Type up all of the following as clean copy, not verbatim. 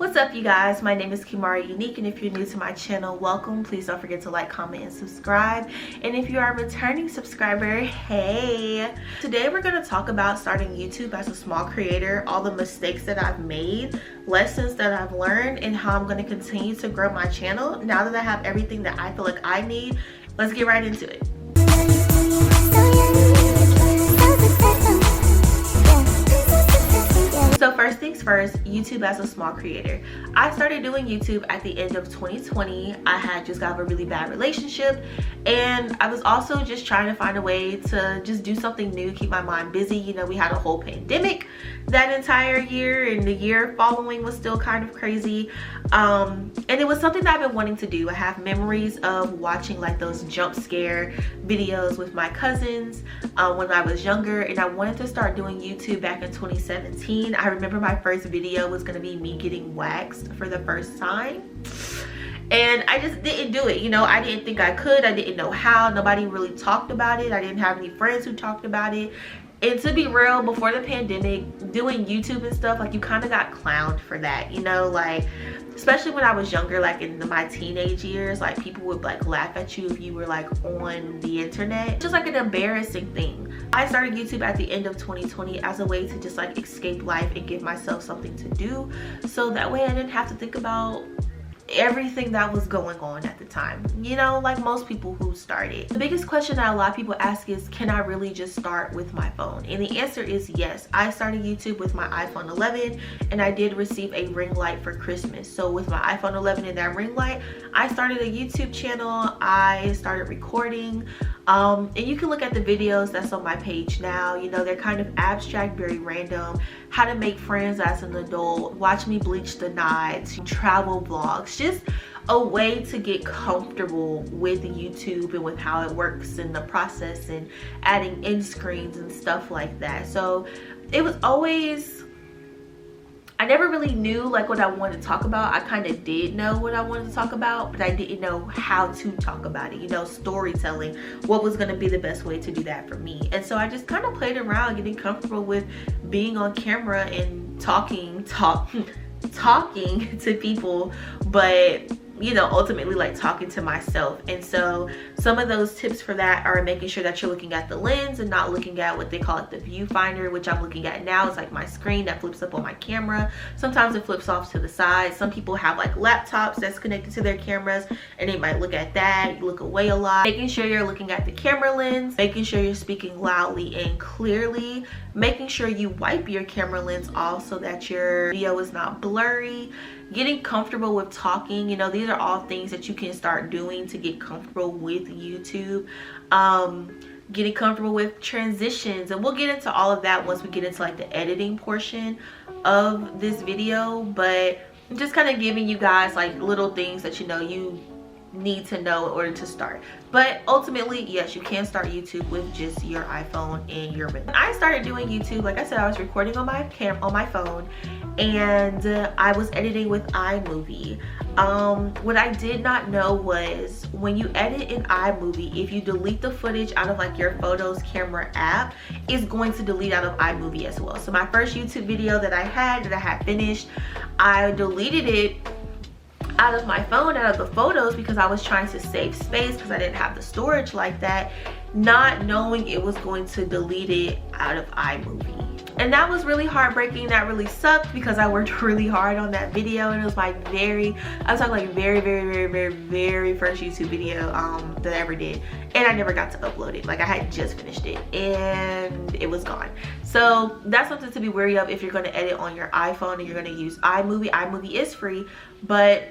What's up, you guys? My name is Kimaria Unique, and if you're new to my channel, welcome. Please don't forget to like, comment, and subscribe. And if you are a returning subscriber, hey! Today we're going to talk about starting YouTube as a small creator, all the mistakes that I've made, lessons that I've learned, and how I'm going to continue to grow my channel now that I have everything that I feel like I need. Let's get right into it. So first things first, YouTube as a small creator. I started doing YouTube at the end of 2020. I had just got a really bad relationship, and I was also just trying to find a way to just do something new, keep my mind busy. You know, we had a whole pandemic that entire year, and the year following was still kind of crazy. And it was something that I've been wanting to do. I have memories of watching like those jump scare videos with my cousins when I was younger, and I wanted to start doing YouTube back in 2017. I remember my first video was going to be me getting waxed for the first time, and I just didn't do it. You know, I didn't think I could. I didn't know how. Nobody really talked about it. I didn't have any friends who talked about it. And to be real, before the pandemic, doing YouTube and stuff, like, you kind of got clowned for that, you know, like, especially when I was younger, like in my teenage years, like, people would like laugh at you if you were like on the internet. Just like an embarrassing thing. I started YouTube at the end of 2020 as a way to just like escape life and give myself something to do, so that way I didn't have to think about everything that was going on at the time, you know, like most people who started. The biggest question that a lot of people ask is, can I really just start with my phone? And the answer is yes. I started YouTube with my iPhone 11, and I did receive a ring light for Christmas. So with my iPhone 11 and that ring light, I started a YouTube channel. I started recording, and you can look at the videos that's on my page now. You know, they're kind of abstract, very random. How to make friends as an adult, watch me bleach the knots, travel vlogs, just a way to get comfortable with YouTube and with how it works and the process and adding end screens and stuff like that. So it was always, I never really knew like what I wanted to talk about. I kind of did know what I wanted to talk about, but I didn't know how to talk about it. You know, storytelling, what was going to be the best way to do that for me. And so I just kind of played around, getting comfortable with being on camera and talking to people, but you know, ultimately like talking to myself. And so some of those tips for that are making sure that you're looking at the lens and not looking at what they call it the viewfinder, which I'm looking at now. It's like my screen that flips up on my camera. Sometimes it flips off to the side. Some people have like laptops that's connected to their cameras, and they might look at that. You look away a lot. Making sure you're looking at the camera lens, making sure you're speaking loudly and clearly, making sure you wipe your camera lens off so that your video is not blurry, getting comfortable with talking. You know, these are all things that you can start doing to get comfortable with YouTube. Getting comfortable with transitions, and we'll get into all of that once we get into like the editing portion of this video, but I'm just kind of giving you guys like little things that, you know, you need to know in order to start. But ultimately, yes, you can start YouTube with just your iPhone and your ring. When I started doing YouTube, like I said, I was recording on my phone, and I was editing with iMovie. What I did not know was when you edit in iMovie, if you delete the footage out of like your Photos camera app, it's going to delete out of iMovie as well. So my first YouTube video that I had finished, I deleted it out of my phone, out of the photos, because I was trying to save space because I didn't have the storage like that, not knowing it was going to delete it out of iMovie. And that was really heartbreaking. That really sucked because I worked really hard on that video, and it was my very first YouTube video that I ever did, and I never got to upload it. Like, I had just finished it and it was gone. So that's something to be wary of if you're going to edit on your iPhone and you're going to use iMovie. iMovie is free, but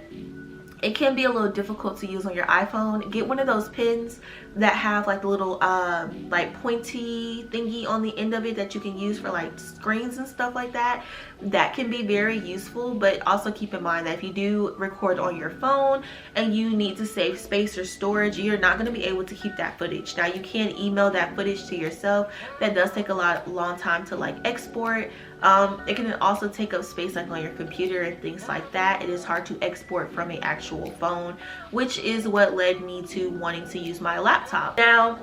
it can be a little difficult to use on your iPhone. Get one of those pins that have like the little like pointy thingy on the end of it that you can use for like screens and stuff like that. That can be very useful, but also keep in mind that if you do record on your phone and you need to save space or storage, you're not going to be able to keep that footage. Now, you can email that footage to yourself. That does take a long time to like export. It can also take up space like on your computer and things like that. It is hard to export from an actual phone, which is what led me to wanting to use my laptop. Now,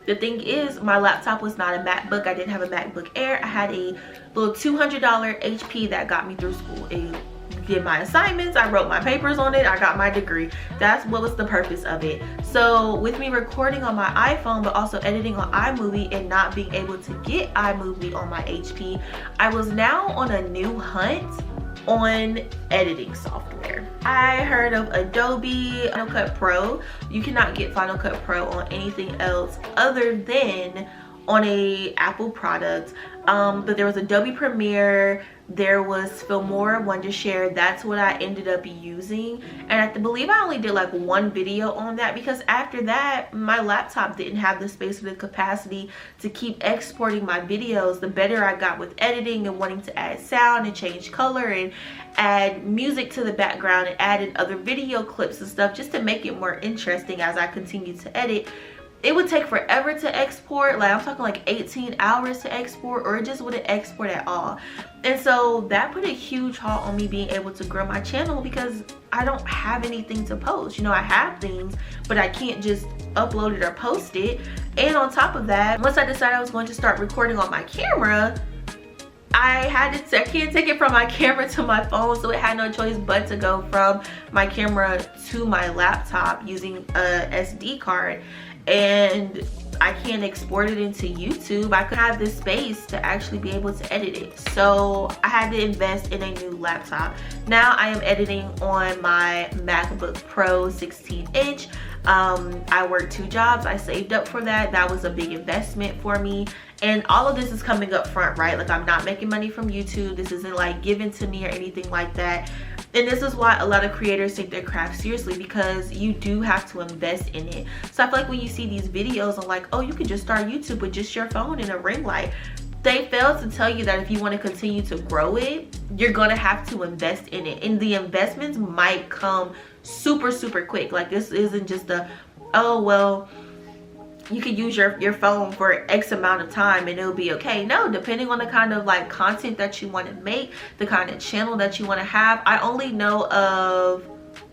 the thing is, my laptop was not a MacBook. I didn't have a MacBook Air. I had a little $200 HP that got me through school. A did my assignments, I wrote my papers on it, I got my degree. That's what was the purpose of it. So with me recording on my iPhone but also editing on iMovie and not being able to get iMovie on my HP, I was now on a new hunt on editing software. I heard of Adobe Final Cut Pro. You cannot get Final Cut Pro on anything else other than on a Apple product. But there was Adobe Premiere, there was Filmora, Wondershare. That's what I ended up using, and I believe I only did like one video on that, because after that my laptop didn't have the space or the capacity to keep exporting my videos. The better I got with editing and wanting to add sound and change color and add music to the background and added other video clips and stuff just to make it more interesting as I continued to edit, it would take forever to export. Like I'm talking like 18 hours to export, or it just wouldn't export at all. And so that put a huge halt on me being able to grow my channel, because I don't have anything to post. You know, I have things, but I can't just upload it or post it. And on top of that, once I decided I was going to start recording on my camera, I can't take it from my camera to my phone, so it had no choice but to go from my camera to my laptop using a SD card. And I can't export it into YouTube. I could have the space to actually be able to edit it, so I had to invest in a new laptop. Now I am editing on my MacBook Pro 16-inch. I worked 2 jobs. I saved up for that. That was a big investment for me, and all of this is coming up front, right? Like I'm not making money from YouTube. This isn't like given to me or anything like that. And this is why a lot of creators take their craft seriously, because you do have to invest in it. So I feel like when you see these videos, I'm like, oh, you can just start YouTube with just your phone and a ring light. They fail to tell you that if you want to continue to grow it, you're going to have to invest in it. And the investments might come super, super quick. Like this isn't just a, oh, well, you could use your phone for X amount of time and it'll be okay. No, depending on the kind of like content that you want to make, the kind of channel that you want to have. I only know of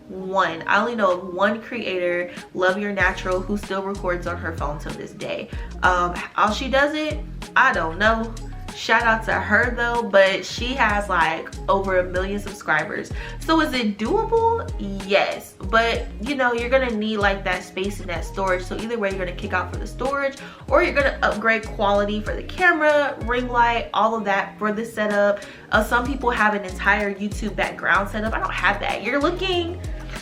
one creator, Love Your Natural, who still records on her phone till this day. How she does it, I don't know. Shout out to her though, but she has like over 1 million subscribers. So is it doable? Yes, but you know, you're gonna need like that space and that storage. So either way, you're gonna kick out for the storage, or you're gonna upgrade quality for the camera, ring light, all of that for the setup. Some people have an entire YouTube background setup. I don't have that. You're looking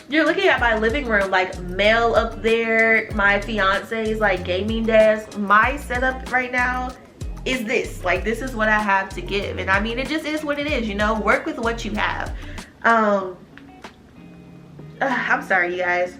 at my living room, like mail up there, my fiance's like gaming desk. My setup right now is this. Like this is what I have to give, and I mean, it just is what it is, you know. Work with what you have. I'm sorry you guys,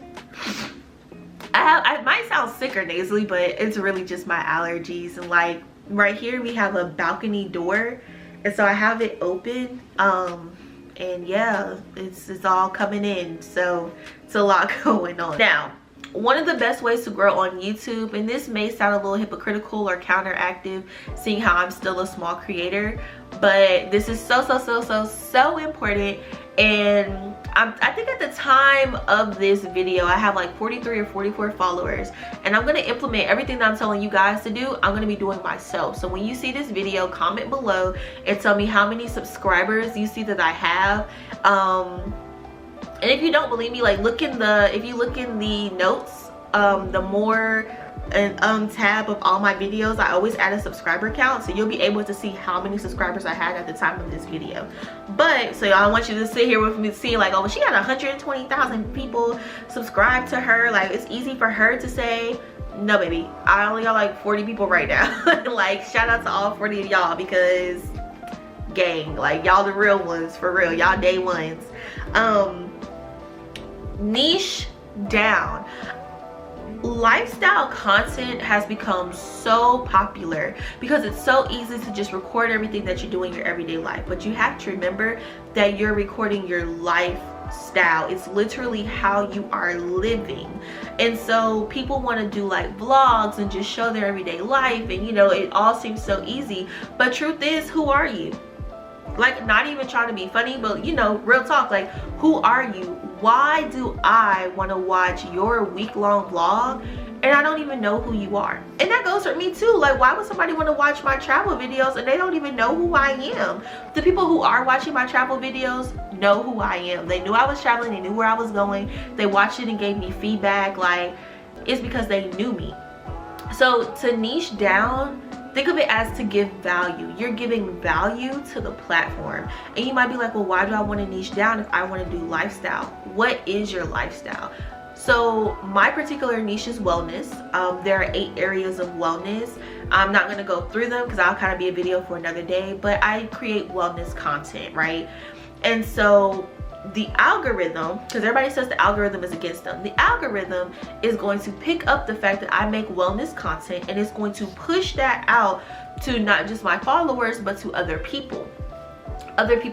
I might sound sick or nasally, but it's really just my allergies. And like right here we have a balcony door, and so I have it open, and yeah, it's all coming in, so it's a lot going on. Now, one of the best ways to grow on YouTube, and this may sound a little hypocritical or counteractive seeing how I'm still a small creator, but this is so important. And I think at the time of this video I have like 43 or 44 followers, and I'm going to implement everything that I'm telling you guys to do. I'm going to be doing myself. So when you see this video, comment below and tell me how many subscribers you see that I have. And if you don't believe me, like if you look in the notes, the more tab of all my videos, I always add a subscriber count, so you'll be able to see how many subscribers I had at the time of this video. But so y'all, want you to sit here with me seeing like, oh, well, she got 120,000 people subscribe to her. Like it's easy for her to say, no baby, I only got like 40 people right now. Like shout out to all 40 of y'all, because gang, like y'all the real ones, for real, y'all day ones. Niche down. Lifestyle content has become so popular because it's so easy to just record everything that you do in your everyday life, but you have to remember that you're recording your lifestyle. It's literally how you are living. And so people want to do like vlogs and just show their everyday life, and you know, it all seems so easy, but truth is, who are you? Like, not even trying to be funny, but you know, real talk, like, who are you? Why do I want to watch your week-long vlog and I don't even know who you are? And that goes for me too. Like, why would somebody want to watch my travel videos and they don't even know who I am? The people who are watching my travel videos know who I am. They knew I was traveling, they knew where I was going, they watched it and gave me feedback. Like, it's because they knew me. So to niche down, think of it as to give value. You're giving value to the platform. And you might be like, well, why do I want to niche down if I want to do lifestyle? What is your lifestyle? So my particular niche is wellness. There are 8 areas of wellness. I'm not going to go through them because I'll kind of be a video for another day, but I create wellness content, right? And so the algorithm, because everybody says the algorithm is against them, the algorithm is going to pick up the fact that I make wellness content, and it's going to push that out to not just my followers but to other people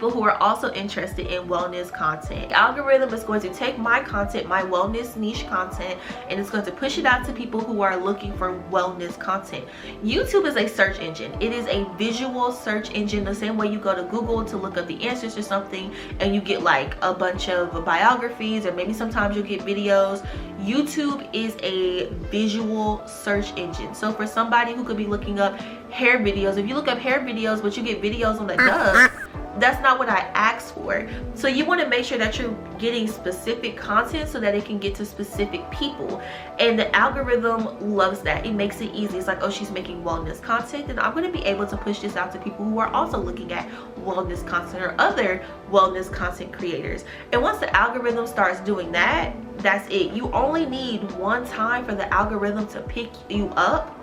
who are also interested in wellness content. The algorithm is going to take my content, my wellness niche content, and it's going to push it out to people who are looking for wellness content. YouTube is a search engine. It is a visual search engine, the same way you go to Google to look up the answers to something and you get like a bunch of biographies, or maybe sometimes you'll get videos. YouTube is a visual search engine. So for somebody who could be looking up hair videos, if you look up hair videos but you get videos on the dub, that's not what I asked for. So you want to make sure that you're getting specific content so that it can get to specific people, and the algorithm loves that. It makes it easy. It's like, oh, she's making wellness content, and I'm going to be able to push this out to people who are also looking at wellness content or other wellness content creators. And once the algorithm starts doing that, that's it. You only need one time for the algorithm to pick you up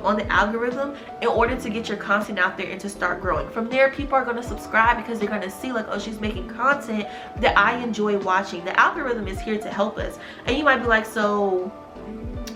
on the algorithm in order to get your content out there and to start growing. From there, people are going to subscribe because they're going to see like, oh, she's making content that I enjoy watching. The algorithm is here to help us. And you might be like, so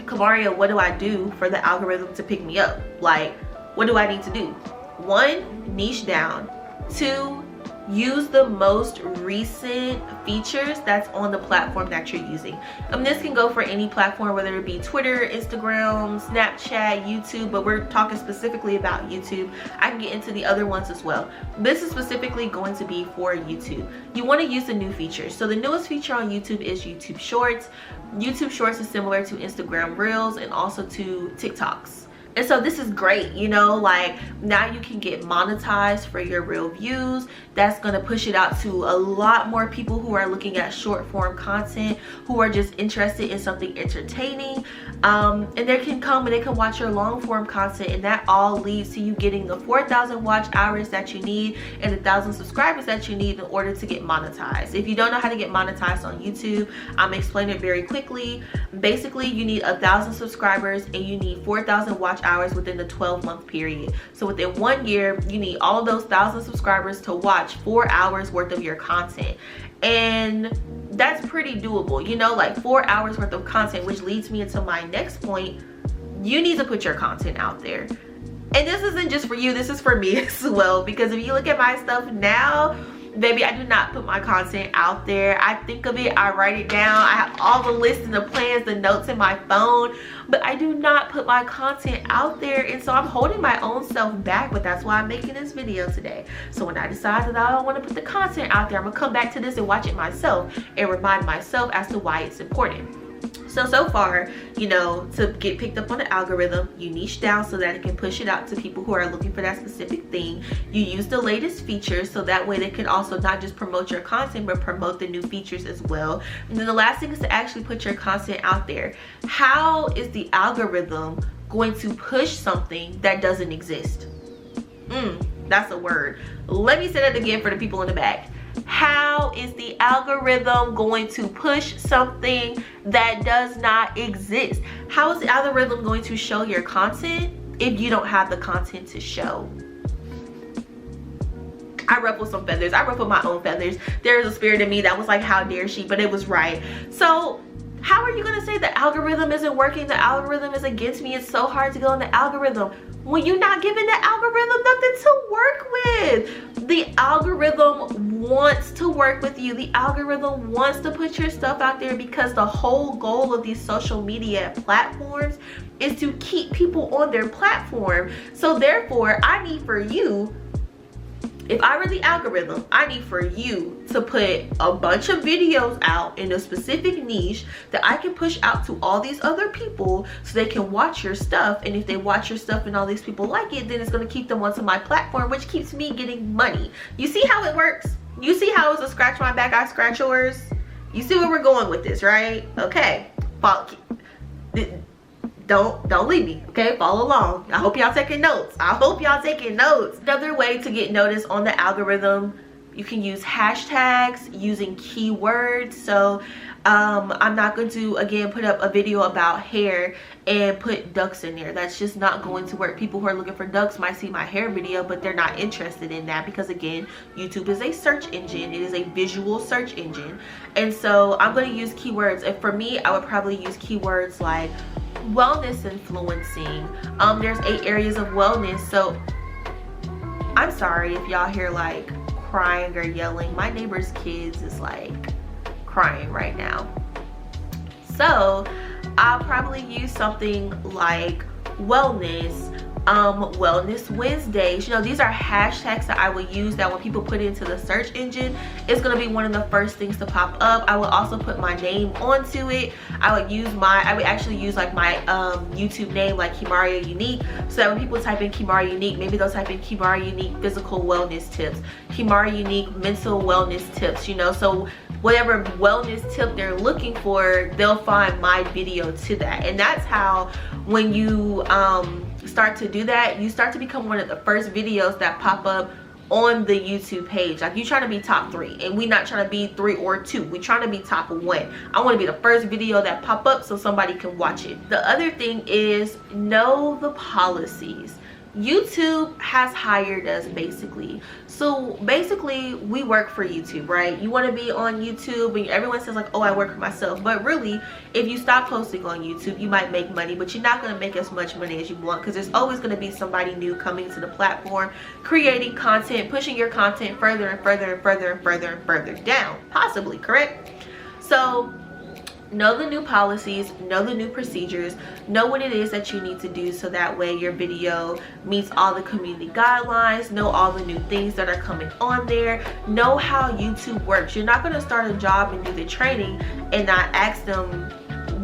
Kamaria, what do I do for the algorithm to pick me up? Like, what do I need to do? 1, niche down. 2, use the most recent features that's on the platform that you're using. This can go for any platform, whether it be Twitter, Instagram, Snapchat, YouTube, but we're talking specifically about YouTube. I can get into the other ones as well. This is specifically going to be for YouTube. You want to use the new features. So the newest feature on YouTube is YouTube Shorts. YouTube Shorts is similar to Instagram Reels and also to TikToks. And so this is great, you know, like now you can get monetized for your real views. That's going to push it out to a lot more people who are looking at short form content, who are just interested in something entertaining. And they can come and they can watch your long form content, and that all leads to you getting the 4,000 watch hours that you need and the 1,000 subscribers that you need in order to get monetized. If you don't know how to get monetized on YouTube, I'm explaining it very quickly. Basically, you need 1,000 subscribers and you need 4,000 watch hours within the 12-month period. So within 1 year, you need all of those 1,000 subscribers to watch 4 hours worth of your content. And that's pretty doable, you know, like 4 hours worth of content, which leads me into my next point. You need to put your content out there. And this isn't just for you, this is for me as well, because if you look at my stuff now, baby, I do not put my content out there. I think of it, I write it down, I have all the lists and the plans, the notes in my phone, but I do not put my content out there. And so I'm holding my own self back, but that's why I'm making this video today. So when I decide that I don't want to put the content out there, I'm gonna come back to this and watch it myself and remind myself as to why it's important. So far, you know, to get picked up on the algorithm, you niche down so that it can push it out to people who are looking for that specific thing. You use the latest features so that way they can also not just promote your content but promote the new features as well. And then the last thing is to actually put your content out there. How is the algorithm going to push something that doesn't exist? That's a word. Let me say that again for the people in the back. How is the algorithm going to push something that does not exist? How is the algorithm going to show your content if you don't have the content to show? I ruffled some feathers. I ruffled my own feathers. There is a spirit in me that was like, how dare she? But it was right. So how are you going to say the algorithm isn't working? The algorithm is against me. It's so hard to go on the algorithm when you're not giving the algorithm nothing to work with. The algorithm wants to work with you. The algorithm wants to put your stuff out there because the whole goal of these social media platforms is to keep people on their platform. So therefore, I need for you if I were the algorithm, I need for you to put a bunch of videos out in a specific niche that I can push out to all these other people so they can watch your stuff. And if they watch your stuff and all these people like it, then it's going to keep them onto my platform, which keeps me getting money. You see how it works? You see how it's a scratch my back, I scratch yours? You see where we're going with this, right? Okay. Don't leave me, okay? Follow along. I hope y'all taking notes. I hope y'all taking notes. Another way to get noticed on the algorithm, you can use hashtags, using keywords. So I'm not going to, again, put up a video about hair and put ducks in there. That's just not going to work. People who are looking for ducks might see my hair video, but they're not interested in that because, again, YouTube is a search engine. It is a visual search engine. And so I'm going to use keywords. And for me, I would probably use keywords like wellness influencing. There's 8 areas of wellness. So I'm sorry if y'all hear like crying or yelling. My neighbor's kids is like crying right now. So I'll probably use something like wellness, wellness Wednesdays. You know, these are hashtags that I would use that when people put into the search engine, it's going to be one of the first things to pop up. I will also put my name onto it. I would actually use like my YouTube name, like Kimaria Unique, so that when people type in Kimaria Unique, maybe they'll type in Kimaria Unique physical wellness tips, Kimaria Unique mental wellness tips, you know, so whatever wellness tip they're looking for, they'll find my video to that. And that's how, when you start to do that, you start to become one of the first videos that pop up on the YouTube page. Like, you trying to be top 3, and we not trying to be 3 or 2. We trying to be top 1. I want to be the first video that pop up so somebody can watch it. The other thing is, know the policies. YouTube has hired us, basically. So basically, we work for YouTube, right? You want to be on YouTube, and everyone says like, oh, I work for myself. But really, if you stop posting on YouTube, you might make money, but you're not going to make as much money as you want, because there's always going to be somebody new coming to the platform, creating content, pushing your content further and further and further and further and further down, possibly, correct? So know the new policies, know the new procedures, know what it is that you need to do so that way your video meets all the community guidelines, know all the new things that are coming on there, know how YouTube works. You're not going to start a job and do the training and not ask them,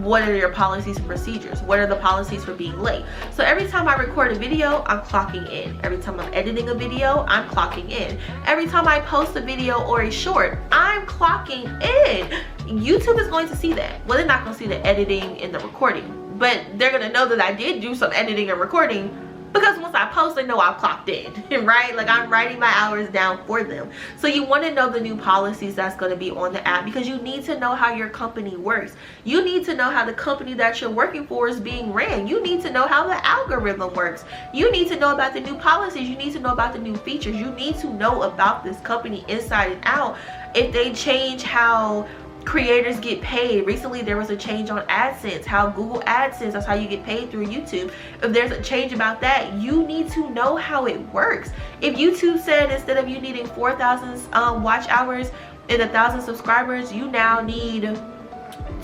what are your policies and procedures? What are the policies for being late? So every time I record a video, I'm clocking in. Every time I'm editing a video, I'm clocking in. Every time I post a video or a short, I'm clocking in. YouTube is going to see that. Well, they're not going to see the editing and the recording, but they're going to know that I did do some editing and recording, because once I post, they know I've clocked in, right? Like, I'm writing my hours down for them. So you want to know the new policies that's going to be on the app, because you need to know how your company works. You need to know how the company that you're working for is being ran. You need to know how the algorithm works. You need to know about the new policies. You need to know about the new features. You need to know about this company inside and out. If they change how creators get paid. Recently there was a change on AdSense, how Google AdSense, that's how you get paid through YouTube. If there's a change about that, you need to know how it works. If YouTube said instead of you needing 4,000 watch hours and 1,000 subscribers, you now need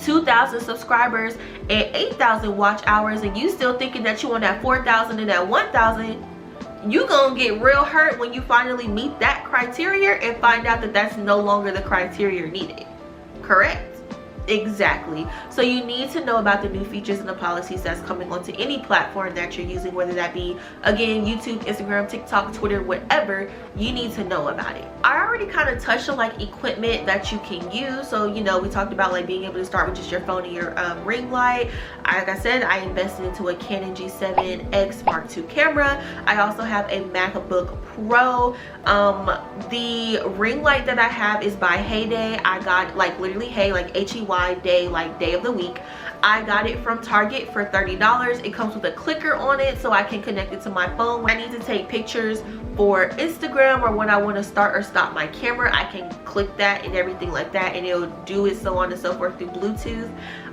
2,000 subscribers and 8,000 watch hours, and you still thinking that you want that 4,000 and that 1,000, you gonna get real hurt when you finally meet that criteria and find out that that's no longer the criteria needed. Correct? Exactly. So you need to know about the new features and the policies that's coming onto any platform that you're using, whether that be, again, YouTube, Instagram, TikTok, Twitter, whatever. You need to know about it. I already kind of touched on like equipment that you can use. So, you know, we talked about like being able to start with just your phone and your ring light. Like I said, I invested into a Canon G7X Mark II camera. I also have a MacBook Pro. The ring light that I have is by Heyday. I got like literally Hey Day, like day of the week. I got it from Target for $30. It comes with a clicker on it so I can connect it to my phone. When I need to take pictures for Instagram, or when I want to start or stop my camera, I can click that and everything like that, and it'll do it, so on and so forth, through Bluetooth.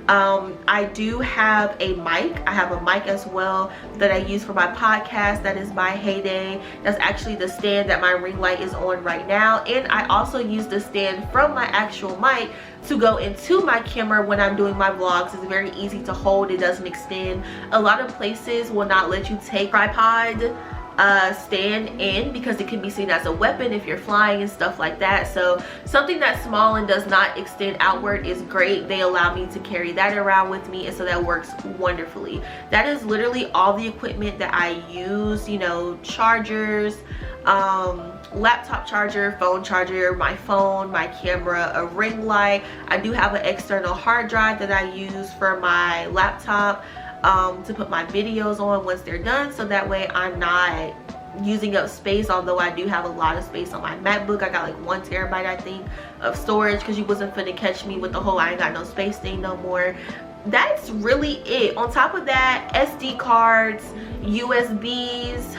I do have a mic. I have a mic as well that I use for my podcast, that is by Heyday. That's actually the stand that my ring light is on right now. And I also use the stand from my actual mic to go into my camera when I'm doing my vlogs. It's very easy to hold. It doesn't extend. A lot of places will not let you take tripod stand in, because it can be seen as a weapon if you're flying and stuff like that. So something that's small and does not extend outward is great. They allow me to carry that around with me, and so that works wonderfully. That is literally all the equipment that I use, you know, chargers, laptop charger, phone charger, my phone, my camera, a ring light. I do have an external hard drive that I use for my laptop to put my videos on once they're done, so that way I'm not using up space, although I do have a lot of space on my MacBook. I got like 1 terabyte I think of storage, because you wasn't finna catch me with the whole I ain't got no space thing no more. That's really it. On top of that, SD cards, USBs,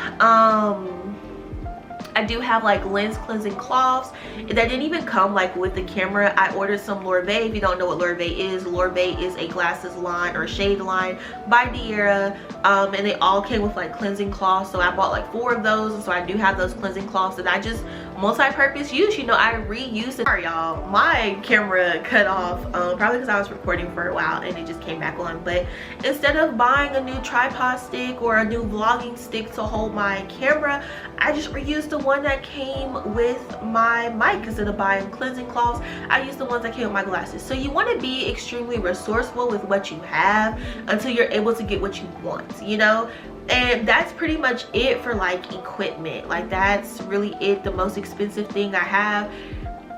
I do have like lens cleansing cloths that didn't even come like with the camera. I ordered some Lorvet. If you don't know what Lorvet is a glasses line or shade line by Diera, and they all came with like cleansing cloths. So I bought like 4 of those, and so I do have those cleansing cloths that I just multi-purpose use. You know, I reuse it. Sorry y'all, my camera cut off, probably because I was recording for a while and it just came back on. But instead of buying a new tripod stick or a new vlogging stick to hold my camera, I just reused the one that came with my mic. Instead of buying cleansing cloths, I used the ones that came with my glasses. So you want to be extremely resourceful with what you have until you're able to get what you want, you know. And that's pretty much it for like equipment. Like that's really it. The most expensive thing I have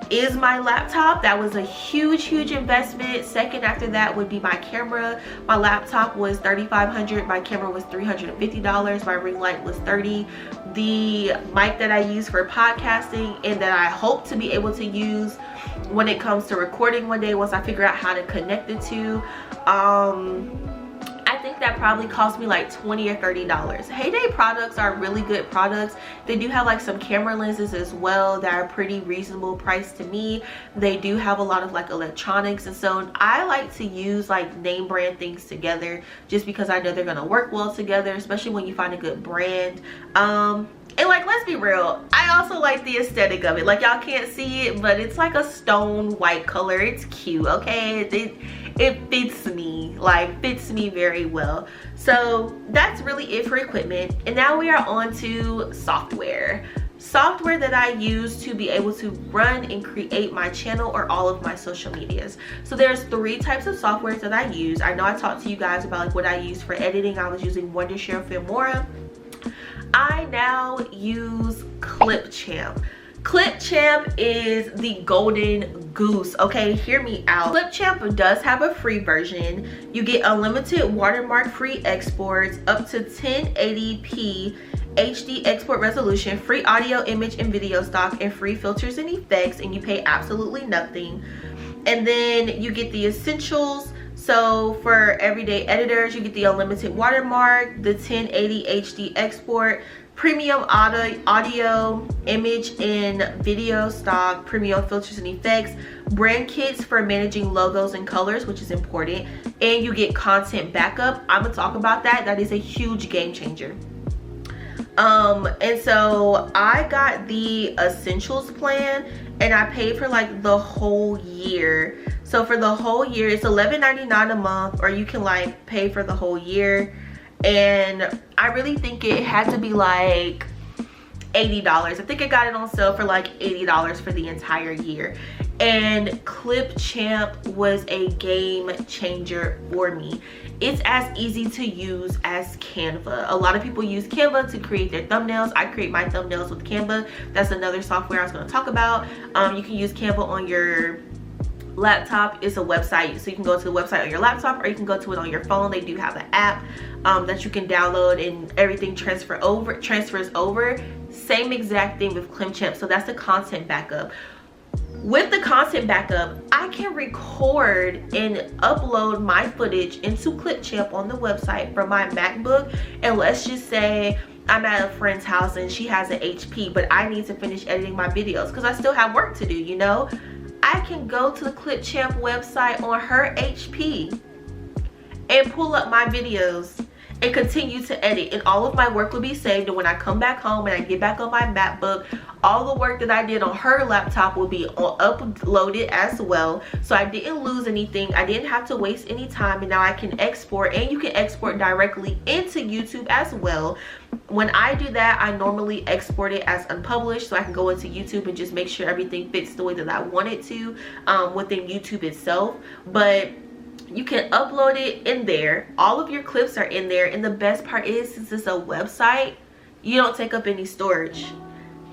is my laptop. That was a huge investment. Second after that would be my camera. My laptop was $3,500, my camera was $350, my ring light was $30. The mic that I use for podcasting and that I hope to be able to use when it comes to recording one day once I figure out how to connect the two, I think that probably cost me like $20 or $30. Heyday products are really good products. They do have like some camera lenses as well that are pretty reasonable price to me. They do have a lot of like electronics, and so I like to use like name brand things together just because I know they're gonna work well together, especially when you find a good brand. And like, let's be real, I also like the aesthetic of it. Like, y'all can't see it, but it's like a stone white color. It's cute, okay? It fits me, like fits me very well. So that's really it for equipment. And now we are on to software that I use to be able to run and create my channel or all of my social medias. So there's 3 types of software that I use. I know I talked to you guys about like what I use for editing. I was using Wondershare Filmora. I now use Clipchamp. Clipchamp is the golden goose, okay? Hear me out. Clipchamp does have a free version. You get unlimited watermark free exports, up to 1080p HD export resolution, free audio, image, and video stock, and free filters and effects, and you pay absolutely nothing. And then you get the essentials. So for everyday editors, you get the unlimited watermark, the 1080 HD export, premium audio, image, and video stock, premium filters and effects, brand kits for managing logos and colors, which is important, and you get content backup. I'm gonna talk about that. That is a huge game changer. And so I got the essentials plan, and I paid for like the whole year. So for the whole year, it's $11.99 a month, or you can like pay for the whole year. And I really think it had to be like $80. I think I got it on sale for like $80 for the entire year. And Clipchamp was a game changer for me. It's as easy to use as Canva. A lot of people use Canva to create their thumbnails. I create my thumbnails with Canva. That's another software I was going to talk about. You can use Canva on your laptop. It's a website, so you can go to the website on your laptop, or you can go to it on your phone. They do have an app that you can download, and everything transfers over. Same exact thing with Clipchamp. So that's the content backup. With the content backup, I can record and upload my footage into Clipchamp on the website from my MacBook. And let's just say I'm at a friend's house and she has an HP, but I need to finish editing my videos because I still have work to do, you know? I can go to the Clipchamp website on her HP and pull up my videos and continue to edit, and all of my work will be saved. And when I come back home and I get back on my MacBook, all the work that I did on her laptop will be uploaded as well. So I didn't lose anything, I didn't have to waste any time, and now I can export, and you can export directly into YouTube as well. When I do that, I normally export it as unpublished, so I can go into YouTube and just make sure everything fits the way that I want it to within YouTube itself. But you can upload it in there, all of your clips are in there, and the best part is, since it's a website, you don't take up any storage.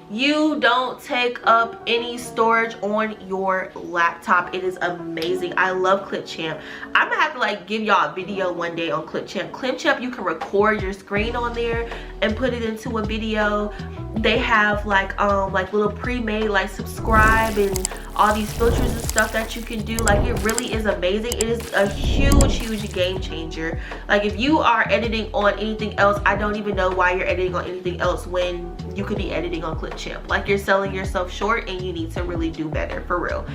You don't take up any storage on your laptop. It is amazing. I love Clipchamp. I'm gonna have to like give y'all a video one day on Clipchamp. Clipchamp, you can record your screen on there and put it into a video. They have like little pre-made like subscribe and all these filters and stuff that you can do. Like, it really is amazing. It is a huge game changer. Like, if you are editing on anything else, I don't even know why you're editing on anything else when you could be editing on Clipchamp. Like, you're selling yourself short and you need to really do better, for real.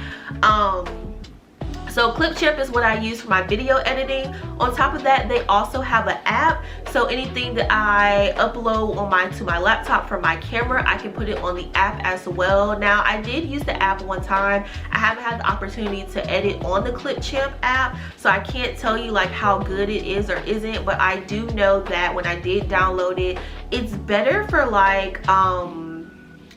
So Clipchamp is what I use for my video editing. On top of that, they also have an app. So anything that I upload on to my laptop from my camera, I can put it on the app as well. Now, I did use the app one time. I haven't had the opportunity to edit on the Clipchamp app, so I can't tell you like how good it is or isn't, but I do know that when I did download it, it's better for like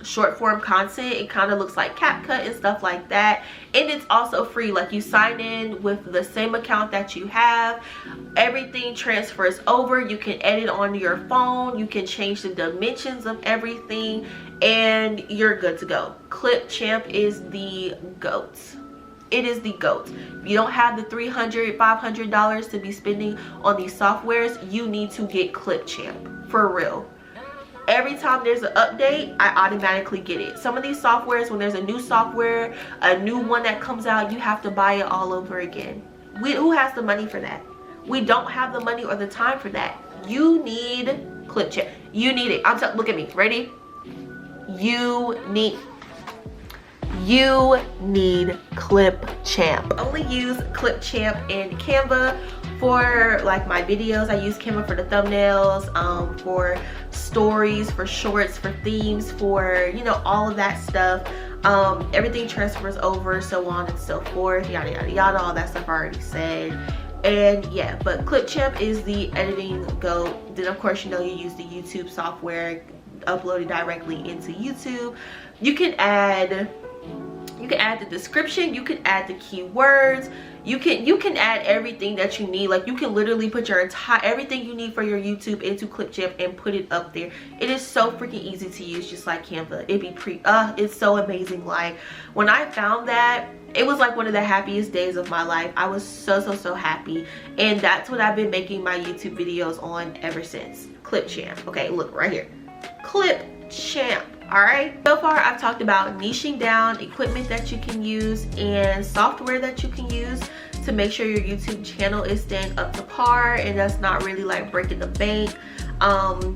short form content. It kind of looks like CapCut and stuff like that, and it's also free. Like, you sign in with the same account that you have, everything transfers over. You can edit on your phone, you can change the dimensions of everything, and you're good to go. Clipchamp is the GOAT. It is the GOAT. If you don't have the $300, $500 to be spending on these softwares, you need to get Clipchamp, for real. Every time there's an update, I automatically get it. Some of these softwares, when there's a new software, a new one that comes out, you have to buy it all over again. Who has the money for that? We don't have the money or the time for that. You need Clipchamp. You need it. Look at me. Ready? You need Clipchamp. I only use Clipchamp and Canva for like my videos. I use Canva for the thumbnails, for stories, for shorts, for themes, for, you know, all of that stuff. Everything transfers over, so on and so forth, yada yada yada. All that stuff I already said. And yeah, but Clipchamp is the editing GOAT. Then of course, you know, you use the YouTube software, upload it directly into YouTube. You can add the description, you can add the keywords, you can add everything that you need. Like, you can literally put your everything you need for your YouTube into Clipchamp and put it up there. It is so freaking easy to use, just like Canva. It's so amazing. Like, when I found that, it was like one of the happiest days of my life. I was so happy, and that's what I've been making my YouTube videos on ever since. Clipchamp. Okay, look right here, Clipchamp. All right, so far I've talked about niching down, equipment that you can use, and software that you can use to make sure your YouTube channel is staying up to par and that's not really like breaking the bank.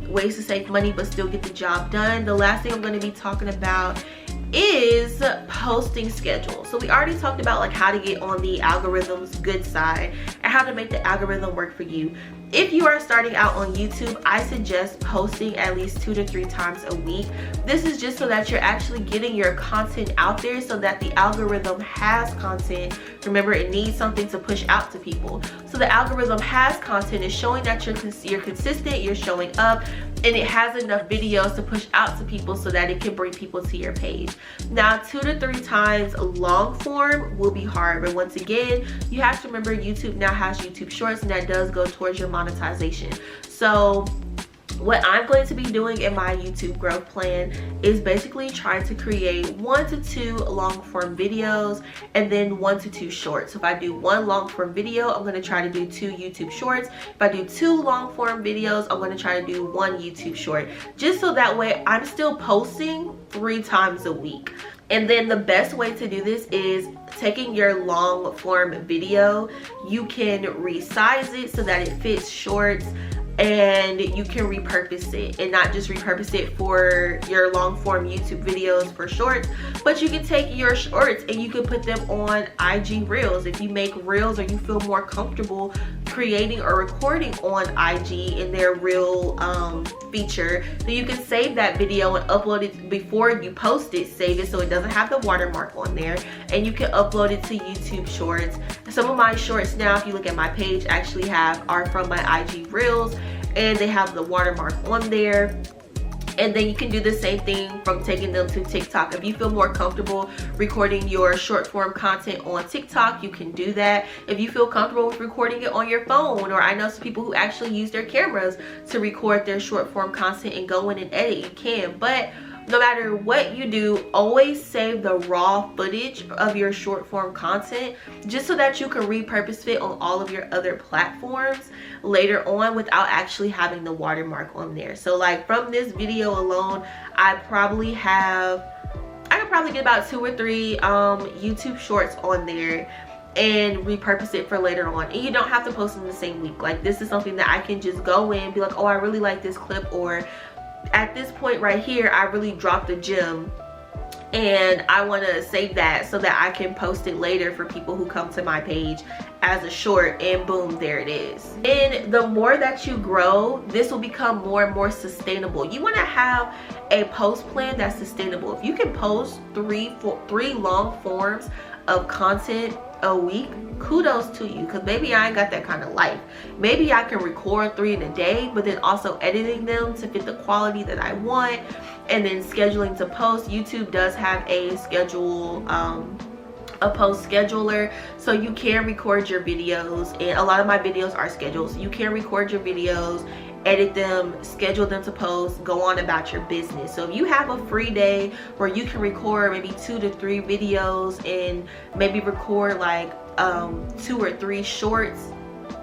Ways to save money but still get the job done. The last thing I'm going to be talking about is posting schedule. So we already talked about like how to get on the algorithm's good side and how to make the algorithm work for you. If you are starting out on YouTube, I suggest posting at least 2 to 3 times a week. This is just so that you're actually getting your content out there, so that the algorithm has content. Remember, it needs something to push out to people. So the algorithm has content, is showing that you're consistent, you're showing up, and it has enough videos to push out to people so that it can bring people to your page. Now, 2 to 3 times long form will be hard, but once again, you have to remember YouTube now has YouTube Shorts, and that does go towards your monetization. So what I'm going to be doing in my YouTube growth plan is basically trying to create 1 to 2 long form videos and then 1 to 2 shorts. So if I do 1 long form video, I'm going to try to do 2 YouTube shorts. If I do 2 long form videos, I'm going to try to do 1 YouTube short, just so that way I'm still posting 3 times a week. And then the best way to do this is taking your long form video, you can resize it so that it fits shorts, and you can repurpose it, and not just repurpose it for your long form YouTube videos for shorts, but you can take your shorts and you can put them on IG Reels. If you make Reels or you feel more comfortable creating or recording on IG in their reel feature, then you can save that video and upload it before you post it. Save it so it doesn't have the watermark on there, and you can upload it to YouTube Shorts. Some of my shorts now, if you look at my page, actually are from my IG reels, and they have the watermark on there. And then you can do the same thing from taking them to TikTok. If you feel more comfortable recording your short form content on TikTok, you can do that. If you feel comfortable with recording it on your phone, or I know some people who actually use their cameras to record their short form content and go in and edit, you can. But no matter what you do, always save the raw footage of your short form content, just so that you can repurpose it on all of your other platforms later on without actually having the watermark on there. So like from this video alone, I could probably get about 2 or 3 YouTube shorts on there and repurpose it for later on. And you don't have to post them the same week. Like, this is something that I can just go in and be like, oh, I really like this clip, or at this point right here, I really dropped a gem and I want to save that so that I can post it later for people who come to my page as a short, and boom, there it is. And the more that you grow, this will become more and more sustainable. You want to have a post plan that's sustainable. If you can post three long forms of content a week, kudos to you, because maybe I ain't got that kind of life. Maybe I can record 3 in a day, but then also editing them to fit the quality that I want, and then scheduling to post. YouTube does have a schedule, a post scheduler, so you can record your videos, and a lot of my videos are scheduled, so you can record your videos, edit them, schedule them to post, go on about your business. So if you have a free day where you can record maybe 2 to 3 videos and maybe record like 2 or 3 shorts,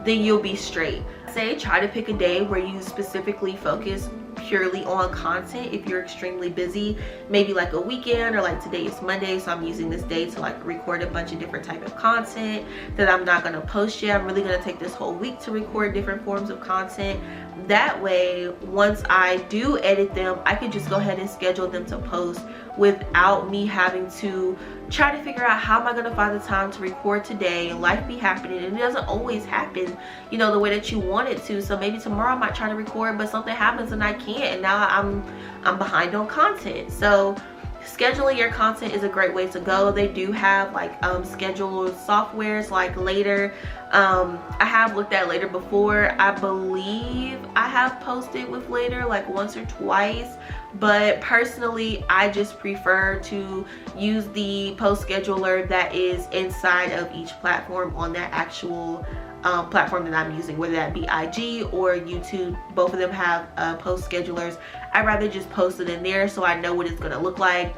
then you'll be straight. Say try to pick a day where you specifically focus purely on content. If you're extremely busy, maybe like a weekend, or like today is Monday, so I'm using this day to like record a bunch of different type of content that I'm not going to post yet. I'm really going to take this whole week to record different forms of content. That way, once I do edit them, I can just go ahead and schedule them to post without me having to try to figure out how am I going to find the time to record today. And life be happening, and it doesn't always happen, you know, the way that you want it to. So maybe tomorrow I might try to record, but something happens and I can't, and now I'm behind on content. So scheduling your content is a great way to go. They do have like scheduled softwares like Later. I have looked at Later before. I believe I have posted with Later like once or twice, but personally I just prefer to use the post scheduler that is inside of each platform on that actual platform that I'm using, whether that be IG or YouTube. Both of them have post schedulers. I'd rather just post it in there so I know what it's gonna look like,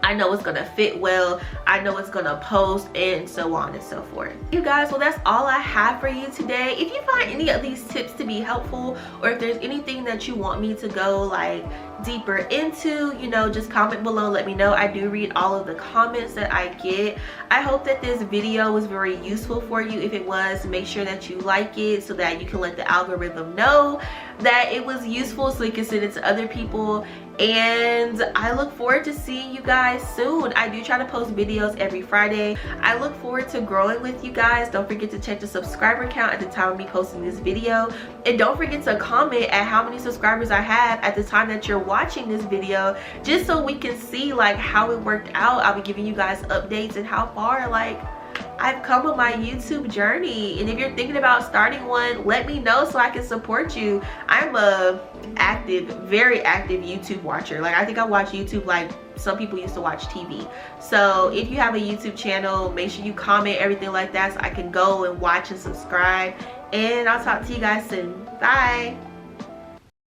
I know it's gonna fit well, I know it's gonna post, and so on and so forth. You guys, well, that's all I have for you today. If you find any of these tips to be helpful, or if there's anything that you want me to go like deeper into, you know, just comment below, let me know. I do read all of the comments that I get. I hope that this video was very useful for you. If it was, make sure that you like it so that you can let the algorithm know that it was useful, so you can send it to other people. And I look forward to seeing you guys soon. I do try to post videos every Friday. I look forward to growing with you guys. Don't forget to check the subscriber count at the time of me posting this video, and don't forget to comment at how many subscribers I have at the time that you're watching this video, just so we can see like how it worked out. I'll be giving you guys updates and how far like I've come on my YouTube journey. And if you're thinking about starting one, let me know so I can support you. I'm a very active YouTube watcher. Like, I think I watch YouTube like some people used to watch TV. So if you have a YouTube channel, make sure you comment everything like that so I can go and watch and subscribe. And I'll talk to you guys soon. Bye.